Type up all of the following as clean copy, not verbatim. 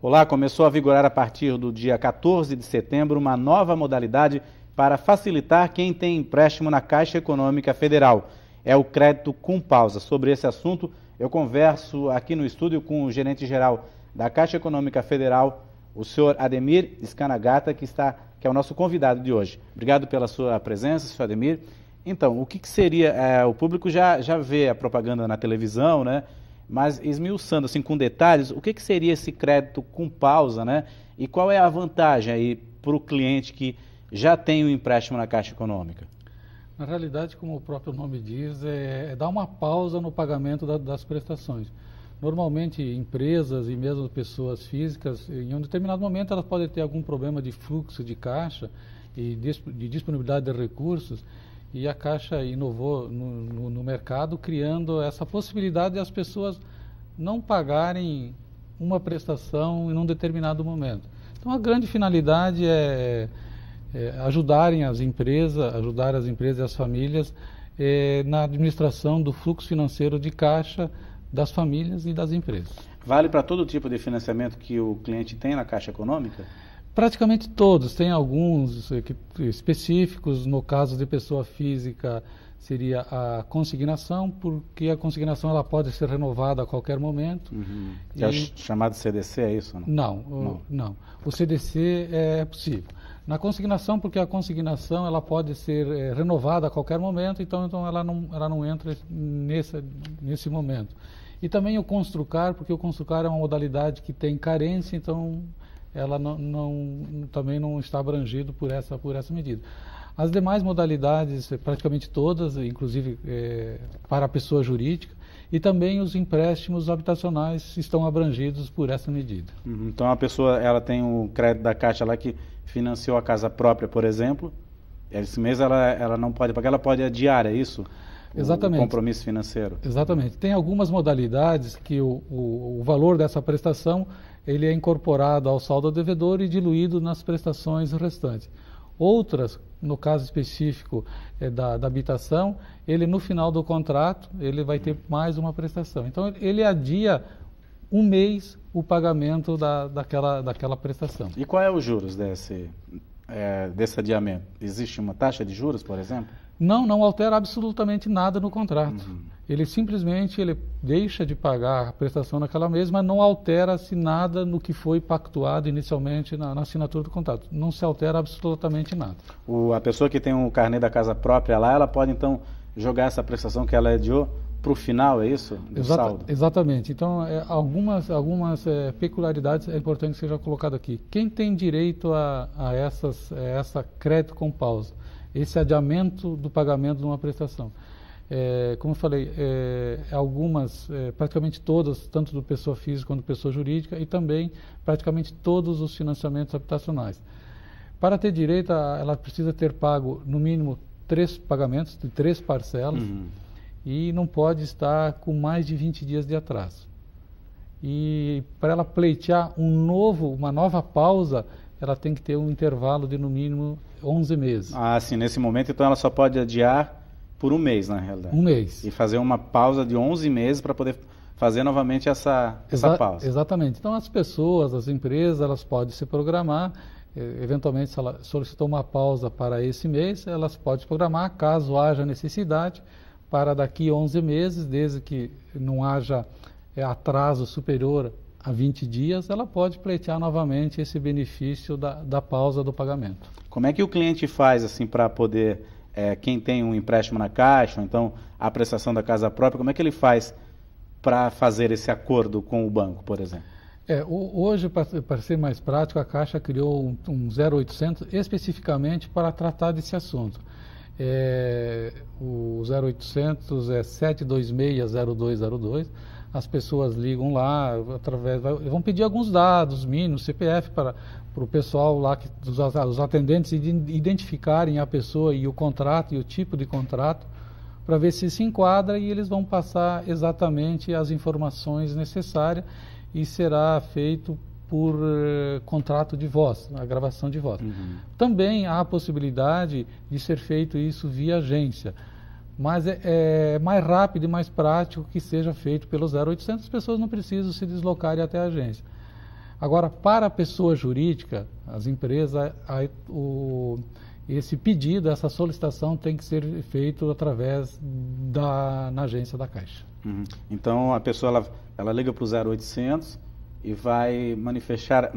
Olá, começou a vigorar a partir do dia 14 de setembro uma nova modalidade para facilitar quem tem empréstimo na Caixa Econômica Federal. É o crédito com pausa. Sobre esse assunto, eu converso aqui no estúdio com o gerente-geral da Caixa Econômica Federal, o senhor Ademir Scanagata, que é o nosso convidado de hoje. Obrigado pela sua presença, senhor Ademir. Então, o que seria, o público já vê a propaganda na televisão, né? Mas esmiuçando assim com detalhes, o que seria esse crédito com pausa, né? E qual é a vantagem aí para o cliente que já tem um empréstimo na Caixa Econômica? Na realidade, como o próprio nome diz, é dar uma pausa no pagamento das prestações. Normalmente, empresas e mesmo pessoas físicas, em um determinado momento, elas podem ter algum problema de fluxo de caixa e de disponibilidade de recursos, e a Caixa inovou no mercado, criando essa possibilidade de as pessoas não pagarem uma prestação em um determinado momento. Então, a grande finalidade é ajudar as empresas e as famílias na administração do fluxo financeiro de caixa das famílias e das empresas. Vale para todo tipo de financiamento que o cliente tem na Caixa Econômica? Praticamente todos, tem alguns específicos. No caso de pessoa física seria a consignação, porque a consignação ela pode ser renovada a qualquer momento. Uhum. É chamado CDC, é isso? Não. O CDC é possível. Na consignação, porque a consignação ela pode ser renovada a qualquer momento, então ela não entra nesse momento. E também o Construcar, porque o Construcar é uma modalidade que tem carência, então ela também não está abrangido por essa medida. As demais modalidades, praticamente todas, inclusive para a pessoa jurídica, e também os empréstimos habitacionais estão abrangidos por essa medida. Então a pessoa ela tem o crédito da Caixa lá que financiou a casa própria, por exemplo, esse mês ela não pode pagar, ela pode adiar, é isso? Exatamente. O compromisso financeiro. Exatamente. Tem algumas modalidades que o valor dessa prestação ele é incorporado ao saldo devedor e diluído nas prestações restantes. Outras, no caso específico da habitação, ele no final do contrato ele vai ter mais uma prestação. Então ele adia um mês o pagamento daquela prestação. E qual é os juros desse adiamento? Existe uma taxa de juros, por exemplo? Não altera absolutamente nada no contrato. Ele simplesmente deixa de pagar a prestação naquela mês, mas não altera-se nada no que foi pactuado inicialmente na assinatura do contrato. Não se altera absolutamente nada. A pessoa que tem um carnê da casa própria lá, ela pode então jogar essa prestação que ela adiou para o final, é isso? Do saldo? Exatamente. Então, algumas peculiaridades é importante que seja colocado aqui. Quem tem direito a essa crédito com pausa? Esse adiamento do pagamento de uma prestação. Como eu falei, praticamente todas, tanto do pessoa física quanto pessoa jurídica, e também praticamente todos os financiamentos habitacionais. Para ter direito, ela precisa ter pago no mínimo 3 pagamentos, de 3 parcelas, e não pode estar com mais de 20 dias de atraso. E para ela pleitear uma nova pausa, ela tem que ter um intervalo de no mínimo 11 meses. Ah, sim, nesse momento então ela só pode adiar por um mês, na realidade. Um mês. E fazer uma pausa de 11 meses para poder fazer novamente essa pausa. Exatamente. Então as pessoas, as empresas, elas podem se programar, eventualmente se ela solicitou uma pausa para esse mês, elas podem se programar, caso haja necessidade, para daqui a 11 meses, desde que não haja atraso superior a 20 dias, ela pode pleitear novamente esse benefício da pausa do pagamento. Como é que o cliente faz assim para poder, quem tem um empréstimo na Caixa, ou então a prestação da casa própria, como é que ele faz para fazer esse acordo com o banco, por exemplo? Hoje, para ser mais prático, a Caixa criou um 0800 especificamente para tratar desse assunto. O 0800 é 726-0202. As pessoas ligam lá, vão pedir alguns dados mínimos, CPF, para o pessoal lá, os atendentes identificarem a pessoa e o contrato e o tipo de contrato, para ver se enquadra, e eles vão passar exatamente as informações necessárias e será feito por contrato de voz, a gravação de voz. Também há a possibilidade de ser feito isso via agência. Mas é mais rápido e mais prático que seja feito pelo 0800, as pessoas não precisam se deslocarem até a agência. Agora, para a pessoa jurídica, as empresas, esse pedido, essa solicitação tem que ser feito através na agência da Caixa. Uhum. Então, a pessoa ela liga para o 0800 e vai manifestar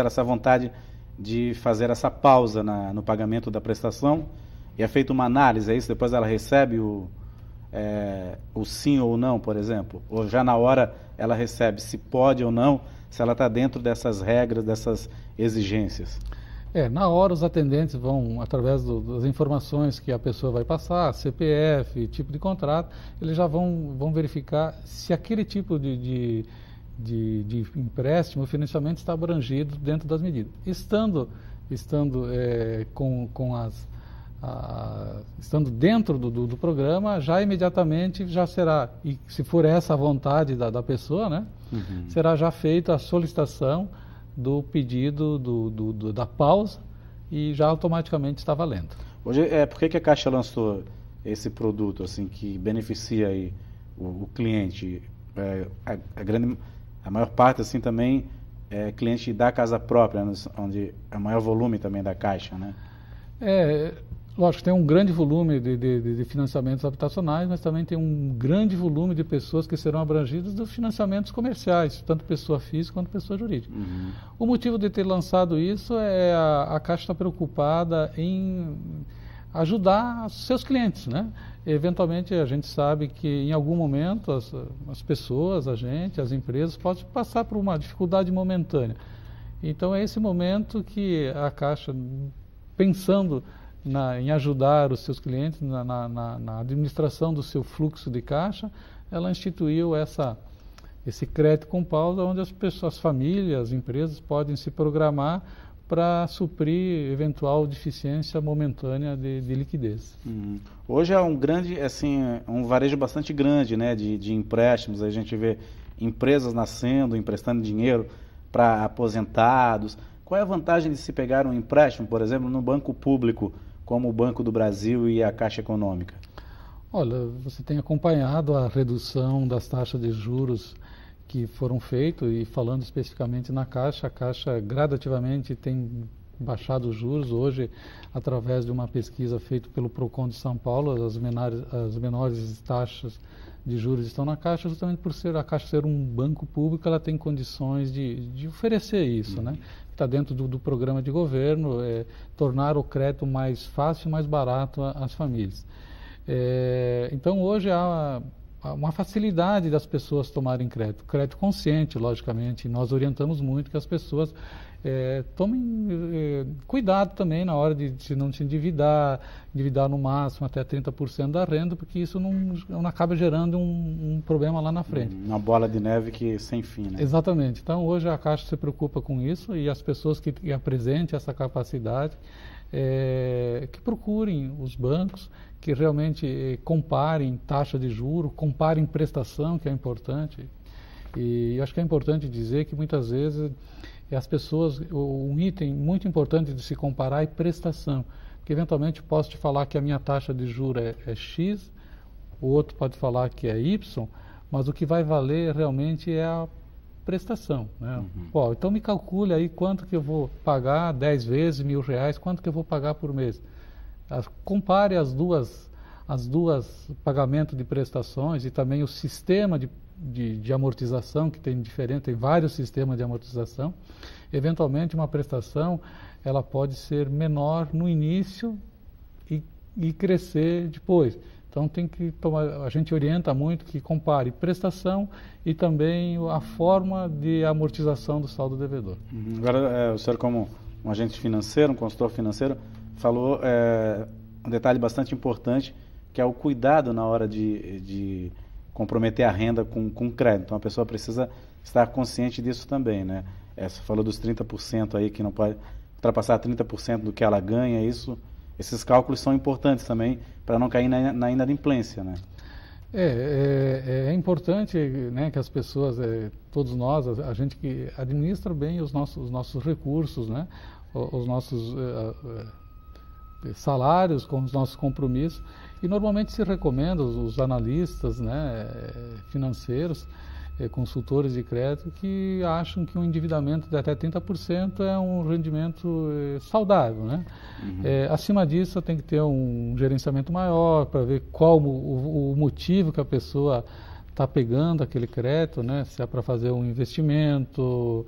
essa vontade de fazer essa pausa no pagamento da prestação, e é feita uma análise, é isso? Depois ela recebe o sim ou não, por exemplo? Ou já na hora ela recebe se pode ou não, se ela está dentro dessas regras, dessas exigências? Na hora os atendentes vão, através das informações que a pessoa vai passar, CPF, tipo de contrato, eles já vão verificar se aquele tipo de empréstimo, financiamento está abrangido dentro das medidas. Estando estando dentro do programa, já imediatamente já será, e se for essa a vontade da pessoa, né, será já feita a solicitação do pedido da pausa e já automaticamente está valendo. Hoje, por que a Caixa lançou esse produto assim que beneficia aí o cliente? A maior parte assim também é cliente da casa própria, onde é o maior volume também da Caixa, né? Lógico, tem um grande volume de financiamentos habitacionais, mas também tem um grande volume de pessoas que serão abrangidas dos financiamentos comerciais, tanto pessoa física quanto pessoa jurídica. O motivo de ter lançado isso é a Caixa está preocupada em ajudar os seus clientes, né? Eventualmente, a gente sabe que em algum momento as pessoas, as empresas podem passar por uma dificuldade momentânea. Então, é esse momento que a Caixa, pensando em ajudar os seus clientes na administração do seu fluxo de caixa, ela instituiu esse crédito com pausa, onde as pessoas, as famílias, as empresas podem se programar para suprir eventual deficiência momentânea de liquidez. Hoje é um varejo bastante grande, né, de empréstimos. A gente vê empresas nascendo, emprestando dinheiro para aposentados. Qual é a vantagem de se pegar um empréstimo, por exemplo, no banco público, como o Banco do Brasil e a Caixa Econômica? Olha, você tem acompanhado a redução das taxas de juros que foram feitos, e falando especificamente na Caixa, a Caixa gradativamente tem baixado os juros. Hoje, através de uma pesquisa feita pelo Procon de São Paulo, as menores taxas de juros estão na Caixa, justamente por a Caixa ser um banco público, ela tem condições de oferecer isso, né? Está dentro do programa de governo, tornar o crédito mais fácil e mais barato às famílias. Então, hoje há uma facilidade das pessoas tomarem crédito consciente, logicamente. Nós orientamos muito que as pessoas tomem cuidado também na hora de não se endividar no máximo até 30% da renda, porque isso não acaba gerando um problema lá na frente. Uma bola de neve sem fim, né? Exatamente. Então, hoje a Caixa se preocupa com isso, e as pessoas que apresentem essa capacidade, que procurem os bancos, que realmente comparem taxa de juros, comparem prestação, que é importante. E eu acho que é importante dizer que muitas vezes as pessoas, um item muito importante de se comparar é prestação. Porque eventualmente posso te falar que a minha taxa de juros é X, o outro pode falar que é Y, mas o que vai valer realmente é a prestação, né? Então me calcule aí quanto que eu vou pagar 10 vezes R$1.000, quanto que eu vou pagar por mês. Compare as duas pagamentos de prestações e também o sistema de amortização, que tem vários sistemas de amortização. Eventualmente, uma prestação ela pode ser menor no início e crescer depois. Então, a gente orienta muito que compare prestação e também a forma de amortização do saldo devedor. Agora, o senhor, como um agente financeiro, um consultor financeiro, falou um detalhe bastante importante, que é o cuidado na hora de comprometer a renda com crédito. Então, a pessoa precisa estar consciente disso também, né? Você falou dos 30% aí, que não pode ultrapassar 30% do que ela ganha. Esses cálculos são importantes também para não cair na inadimplência, né? É importante, né, que as pessoas, todos nós, a gente que administra bem os nossos recursos, né, os nossos salários com os nossos compromissos, e normalmente se recomenda, os analistas, né, financeiros, consultores de crédito que acham que um endividamento de até 30% é um rendimento saudável, né? Acima disso, tem que ter um gerenciamento maior para ver qual o motivo que a pessoa está pegando aquele crédito, né? Se é para fazer um investimento,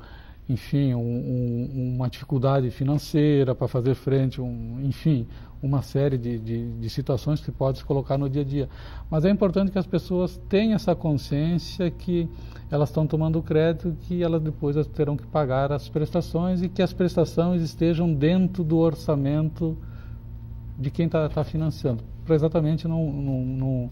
enfim, uma dificuldade financeira para fazer frente, enfim, uma série de situações que pode se colocar no dia a dia. Mas é importante que as pessoas tenham essa consciência que elas estão tomando crédito, que elas depois terão que pagar as prestações e que as prestações estejam dentro do orçamento de quem está financiando, para exatamente não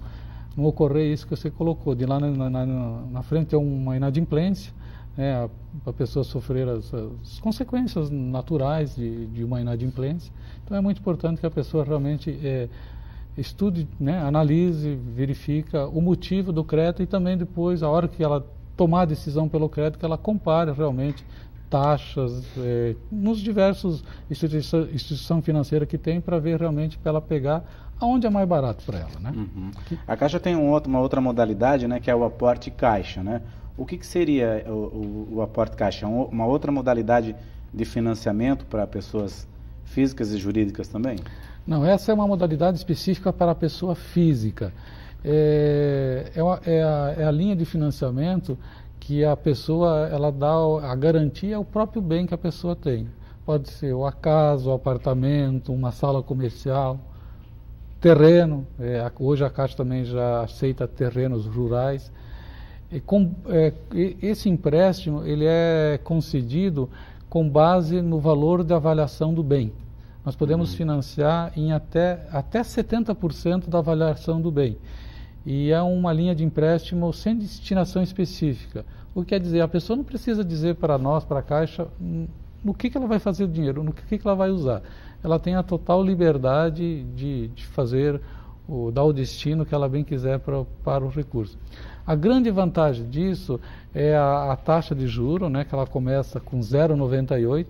ocorrer isso que você colocou, de lá na frente ter uma inadimplência, né, a pessoa sofrer as consequências naturais de uma inadimplência. Então é muito importante que a pessoa realmente estude, né, analise, verifica o motivo do crédito e também depois, a hora que ela tomar a decisão pelo crédito, que ela compare realmente taxas nos diversos instituição financeira que tem para ver realmente para ela pegar aonde é mais barato para ela, né? A Caixa tem uma outra modalidade, né, que é o aporte caixa, né? O que seria o aporte caixa? Uma outra modalidade de financiamento para pessoas físicas e jurídicas também? Não, essa é uma modalidade específica para a pessoa física. É a linha de financiamento que a pessoa ela dá a garantia ao próprio bem que a pessoa tem. Pode ser a casa, o apartamento, uma sala comercial, terreno. Hoje a Caixa também já aceita terrenos rurais. Esse empréstimo ele é concedido com base no valor de avaliação do bem. Nós podemos financiar em até 70% da avaliação do bem. E é uma linha de empréstimo sem destinação específica. O que quer dizer, a pessoa não precisa dizer para nós, para a Caixa, no que ela vai fazer o dinheiro, no que ela vai usar. Ela tem a total liberdade de fazer, dar o destino que ela bem quiser para o recurso. A grande vantagem disso é a taxa de juros, né, que ela começa com 0,98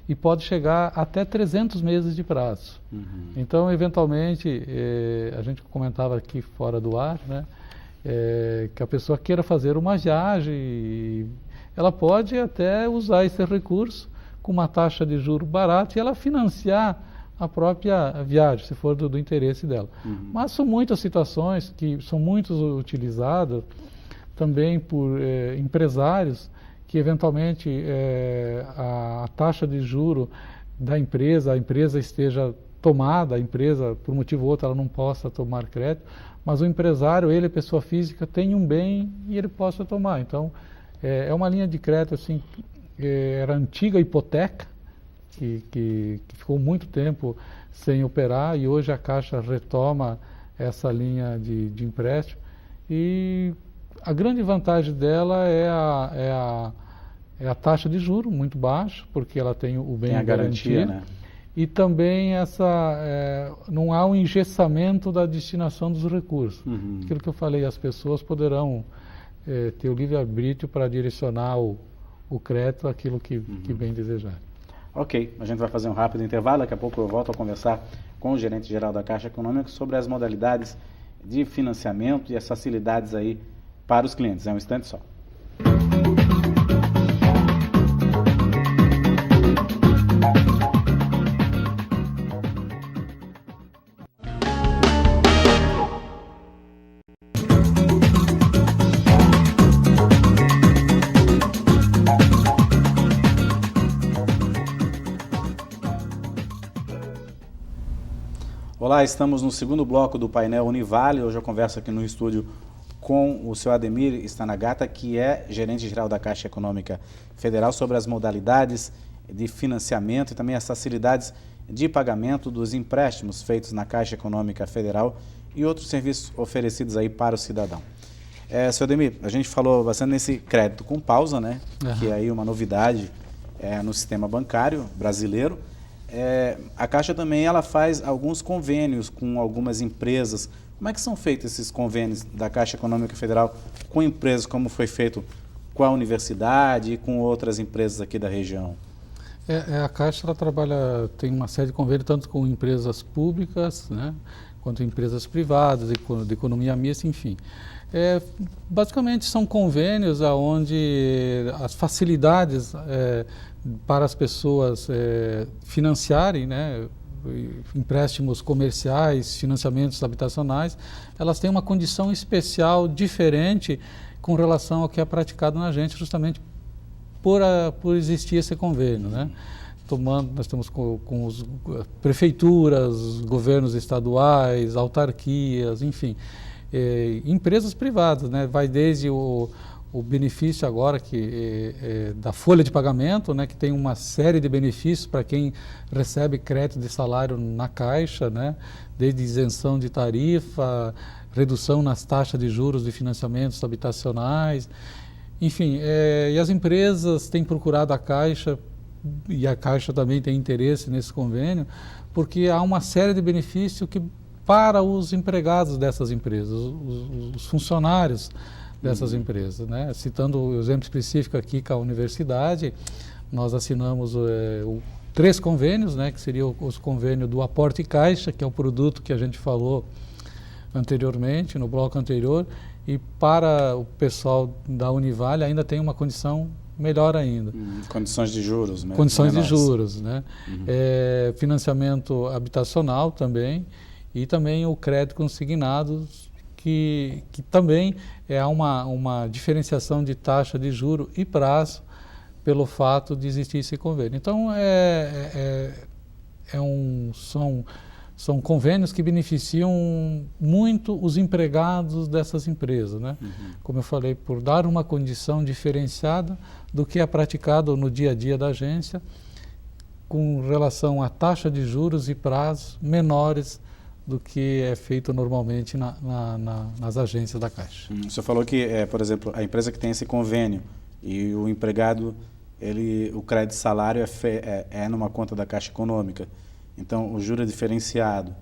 e pode chegar até 300 meses de prazo. Então, eventualmente, a gente comentava aqui fora do ar, né, que a pessoa queira fazer uma viagem, ela pode até usar esse recurso com uma taxa de juros barata e ela financiar a própria viagem, se for do interesse dela. Mas são muitas situações que são muito utilizadas também por empresários que eventualmente a taxa de juro da empresa, a empresa esteja tomada, a empresa por motivo ou outro ela não possa tomar crédito, mas o empresário, ele, pessoa física, tem um bem e ele possa tomar. Então, é uma linha de crédito assim, era a antiga hipoteca, que ficou muito tempo sem operar e hoje a Caixa retoma essa linha de empréstimo e a grande vantagem dela é a taxa de juros muito baixa, porque ela tem o bem tem a garantia, né? E também não há um engessamento da destinação dos recursos. Aquilo que eu falei, as pessoas poderão ter o livre-arbítrio para direcionar o crédito àquilo que bem desejar. Ok, a gente vai fazer um rápido intervalo, daqui a pouco eu volto a conversar com o gerente-geral da Caixa Econômica sobre as modalidades de financiamento e as facilidades aí para os clientes. É um instante só. Olá, estamos no segundo bloco do painel Univale. Hoje eu converso aqui no estúdio com o seu Ademir Stanagata, que é gerente-geral da Caixa Econômica Federal, sobre as modalidades de financiamento e também as facilidades de pagamento dos empréstimos feitos na Caixa Econômica Federal e outros serviços oferecidos aí para o cidadão. Seu Ademir, a gente falou bastante nesse crédito com pausa, né? Que é aí uma novidade no sistema bancário brasileiro. A Caixa também ela faz alguns convênios com algumas empresas. Como é que são feitos esses convênios da Caixa Econômica Federal com empresas, como foi feito com a universidade e com outras empresas aqui da região? A Caixa ela tem uma série de convênios tanto com empresas públicas, né, quanto empresas privadas, de economia mista, enfim. Basicamente são convênios onde as facilidades para as pessoas financiarem, né, empréstimos comerciais, financiamentos habitacionais, elas têm uma condição especial diferente com relação ao que é praticado na agência, justamente por existir esse convênio, né? Nós estamos com as prefeituras, governos estaduais, autarquias, enfim, empresas privadas, né? Vai desde o benefício agora da folha de pagamento, né? Que tem uma série de benefícios para quem recebe crédito de salário na Caixa, né? Desde isenção de tarifa, redução nas taxas de juros de financiamentos habitacionais, enfim, e as empresas têm procurado a Caixa, e a Caixa também tem interesse nesse convênio, porque há uma série de benefícios que para os empregados dessas empresas, os funcionários dessas empresas, né? Citando o exemplo específico aqui com a universidade, nós assinamos 3 convênios, né? Que seriam os convênios do Aporte Caixa, que é o produto que a gente falou anteriormente, no bloco anterior, e para o pessoal da Univale ainda tem uma condição melhor ainda. Condições de juros. Condições de juros, né? Financiamento habitacional também, e também o crédito consignado, que também há uma diferenciação de taxa de juro e prazo pelo fato de existir esse convênio. Então, são convênios que beneficiam muito os empregados dessas empresas, né? Como eu falei, por dar uma condição diferenciada do que é praticado no dia a dia da agência, com relação à taxa de juros e prazos menores do que é feito normalmente nas agências da Caixa. Você falou que, por exemplo, a empresa que tem esse convênio e o empregado, o crédito de salário é numa conta da Caixa Econômica. Então, o juro é diferenciado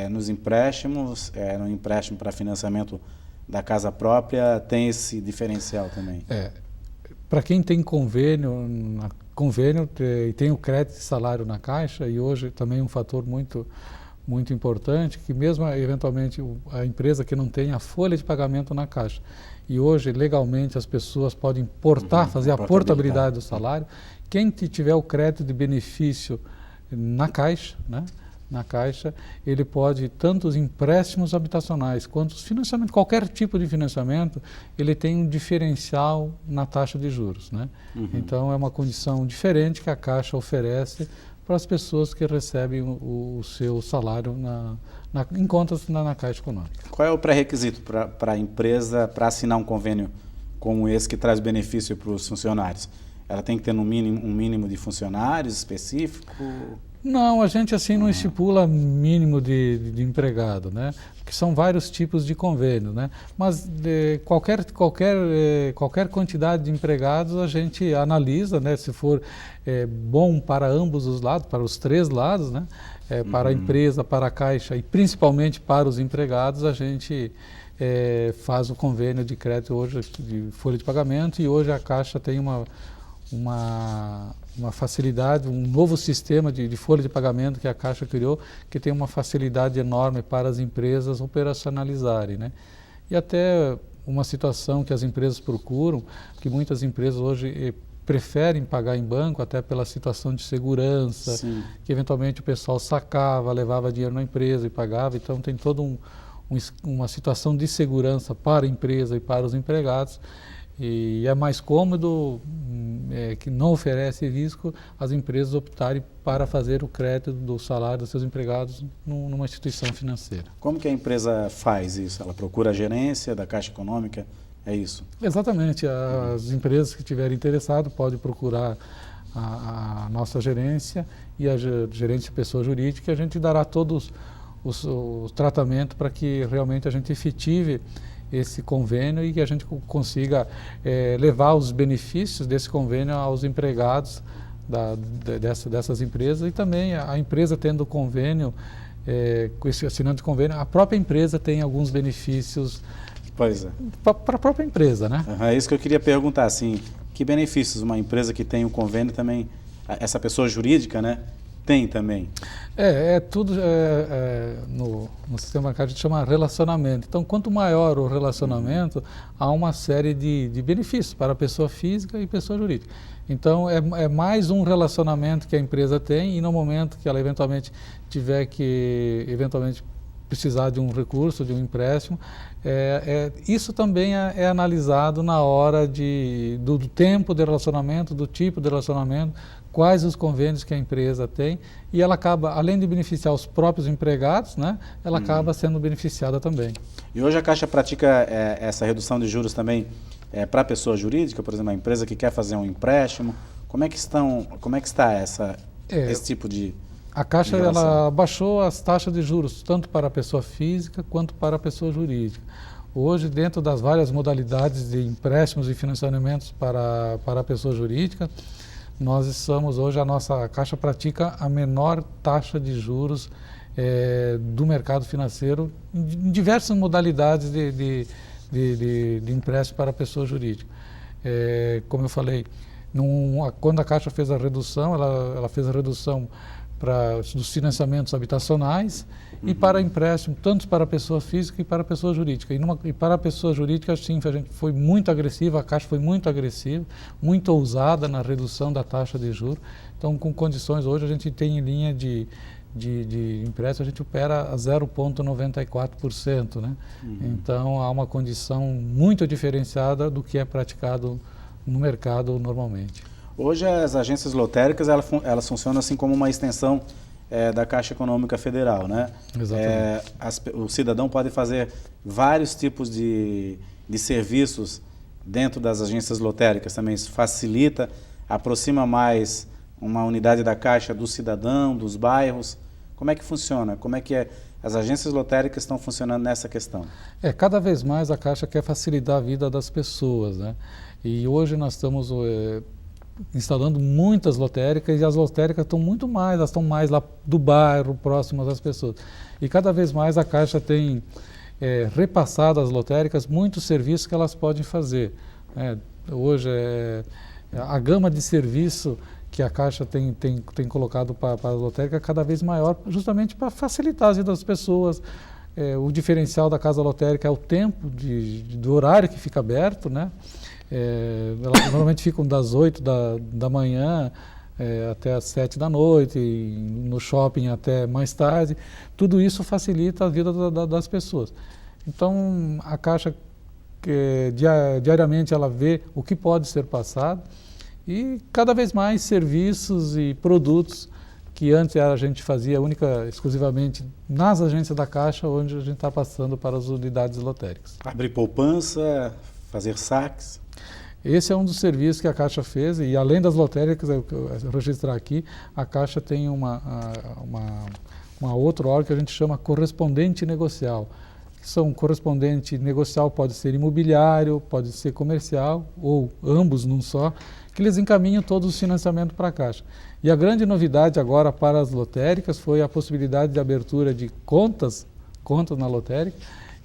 nos empréstimos, no empréstimo para financiamento da casa própria, tem esse diferencial também? Para quem tem convênio e tem o crédito de salário na Caixa, e hoje também um fator muito importante, que mesmo eventualmente a empresa que não tem a folha de pagamento na Caixa, e hoje legalmente as pessoas podem fazer a portabilidade do salário, quem tiver o crédito de benefício na Caixa, né? Na Caixa, ele pode, tanto os empréstimos habitacionais quanto os financiamentos, qualquer tipo de financiamento, ele tem um diferencial na taxa de juros, né? Então, é uma condição diferente que a Caixa oferece para as pessoas que recebem o seu salário em contas na Caixa Econômica. Qual é o pré-requisito para a empresa para assinar um convênio como esse que traz benefício para os funcionários? Ela tem que ter um mínimo de funcionários específico? Não, a gente assim não estipula mínimo de empregado, né? Porque são vários tipos de convênio, né? Mas qualquer quantidade de empregados a gente analisa, né? Se for bom para ambos os lados, para os 3 lados, né? Para a empresa, para a Caixa e principalmente para os empregados, a gente faz o convênio de crédito hoje de folha de pagamento, e hoje a Caixa tem uma facilidade, um novo sistema de folha de pagamento que a Caixa criou, que tem uma facilidade enorme para as empresas operacionalizarem, né? E até uma situação que as empresas procuram, que muitas empresas hoje preferem pagar em banco, até pela situação de segurança. Sim. Que eventualmente o pessoal sacava, levava dinheiro na empresa e pagava, então tem toda uma situação de segurança para a empresa e para os empregados. E é mais cômodo, que não oferece risco, as empresas optarem para fazer o crédito do salário dos seus empregados numa instituição financeira. Como que a empresa faz isso? Ela procura a gerência da Caixa Econômica? É isso? Exatamente. As empresas que estiverem interessadas podem procurar a nossa gerência e a gerência pessoa jurídica, e a gente dará todos os tratamentos para que realmente a gente efetive esse convênio e que a gente consiga levar os benefícios desse convênio aos empregados dessas empresas, e também a empresa tendo convênio, assinando convênio, a própria empresa tem alguns benefícios. Pois é. Para a própria empresa, né? É isso que eu queria perguntar, assim, que benefícios uma empresa que tem um convênio também, essa pessoa jurídica, né, tem também? Tudo no sistema bancário a gente chama relacionamento. Então, quanto maior o relacionamento, há uma série de benefícios para a pessoa física e pessoa jurídica. Então, é mais um relacionamento que a empresa tem, e no momento que ela eventualmente tiver que precisar de um recurso, de um empréstimo, isso também é analisado na hora do tempo de relacionamento, do tipo de relacionamento, quais os convênios que a empresa tem, e ela acaba, além de beneficiar os próprios empregados, né, ela acaba sendo beneficiada também. E hoje a Caixa pratica essa redução de juros também para a pessoa jurídica, por exemplo, a empresa que quer fazer um empréstimo. Como é que está esse tipo de A Caixa ela baixou as taxas de juros, tanto para a pessoa física quanto para a pessoa jurídica. Hoje, dentro das várias modalidades de empréstimos e financiamentos para a pessoa jurídica, a nossa Caixa pratica a menor taxa de juros do mercado financeiro em diversas modalidades de empréstimo para a pessoa jurídica. Como eu falei, quando a Caixa fez a redução, ela fez a redução dos financiamentos habitacionais e para empréstimo, tanto para a pessoa física e para a pessoa jurídica. E para a pessoa jurídica, sim, a gente foi muito agressiva, a Caixa foi muito agressiva, muito ousada na redução da taxa de juros. Então, com condições, hoje a gente tem em linha de empréstimo, a gente opera a 0,94%, né? Então, há uma condição muito diferenciada do que é praticado no mercado normalmente. Hoje as agências lotéricas elas funcionam assim como uma extensão da Caixa Econômica Federal, né? Exatamente. O cidadão pode fazer vários tipos de serviços dentro das agências lotéricas também. Isso facilita, aproxima mais uma unidade da Caixa do cidadão, dos bairros. Como é que funciona? Como é que as agências lotéricas estão funcionando nessa questão? Cada vez mais a Caixa quer facilitar a vida das pessoas, né? E hoje nós estamos instalando muitas lotéricas, e as lotéricas elas estão mais lá do bairro, próximas às pessoas. E cada vez mais a Caixa tem repassado às lotéricas muitos serviços que elas podem fazer. Hoje a gama de serviço que a Caixa tem colocado para a lotérica é cada vez maior, justamente para facilitar a vida das pessoas. O diferencial da casa lotérica é o tempo do horário que fica aberto, né? Elas normalmente ficam das 8 da manhã até as 7 da noite, e no shopping até mais tarde. Tudo isso facilita a vida das pessoas. Então, a Caixa, diariamente, ela vê o que pode ser passado, e cada vez mais serviços e produtos que antes a gente fazia exclusivamente nas agências da Caixa, onde a gente está passando para as unidades lotéricas. Abrir poupança, fazer saques. Esse é um dos serviços que a Caixa fez, e além das lotéricas, eu registrar aqui, a Caixa tem uma outra órgão que a gente chama correspondente negocial. Correspondente negocial pode ser imobiliário, pode ser comercial, ou ambos num só, que eles encaminham todos os financiamentos para a Caixa. E a grande novidade agora para as lotéricas foi a possibilidade de abertura de contas na lotérica,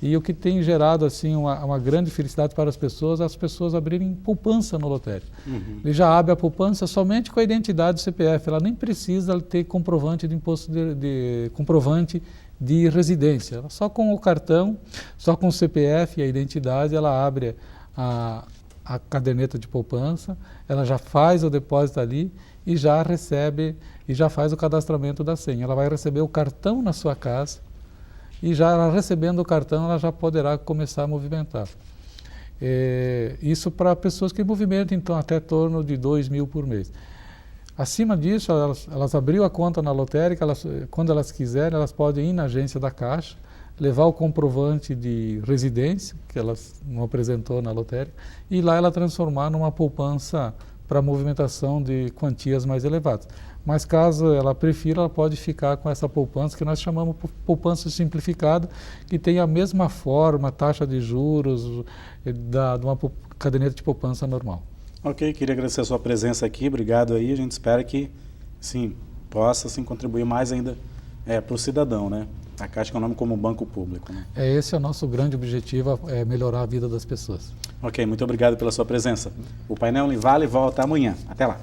e o que tem gerado assim uma grande felicidade para as pessoas abrirem poupança no lotérico. Ele já abre a poupança somente com a identidade do CPF, ela nem precisa ter comprovante de imposto comprovante de residência. Ela só com o cartão, só com o CPF e a identidade, ela abre a caderneta de poupança, ela já faz o depósito ali e já recebe e já faz o cadastramento da senha. Ela vai receber o cartão na sua casa, e já recebendo o cartão, ela já poderá começar a movimentar. Isso para pessoas que movimentam, então, até torno de 2.000 por mês. Acima disso, elas abriram a conta na lotérica, quando elas quiserem, elas podem ir na agência da Caixa, levar o comprovante de residência, que elas não apresentou na lotérica, e lá ela transformar numa poupança para movimentação de quantias mais elevadas. Mas caso ela prefira, ela pode ficar com essa poupança, que nós chamamos de poupança simplificada, que tem a mesma forma, taxa de juros de uma caderneta de poupança normal. Ok, queria agradecer a sua presença aqui, obrigado aí, a gente espera que, sim, possa contribuir mais ainda para o cidadão, né? A Caixa Econômica como um banco público, né? Esse é o nosso grande objetivo, melhorar a vida das pessoas. Ok, muito obrigado pela sua presença. O painel Univale volta amanhã. Até lá.